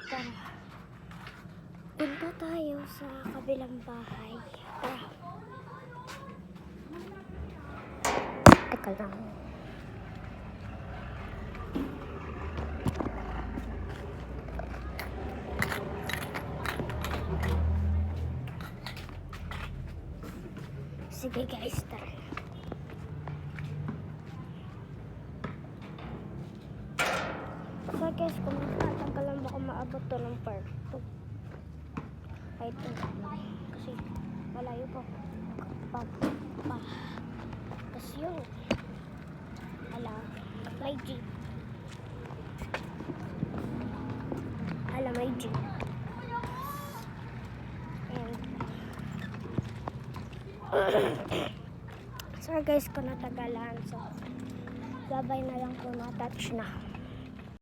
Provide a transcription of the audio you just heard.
Tara. Punta tayo sa kabilang bahay. Tara. Teka lang. Sige guys, tara. So guys, kung nakatanggalan ba ako maabot to ng part 2. Ay, ito. Kasi malayo pa. Kasi yun. May jeep. May jeep. So guys, kung natagalan, so gabay na lang kung na-touch na.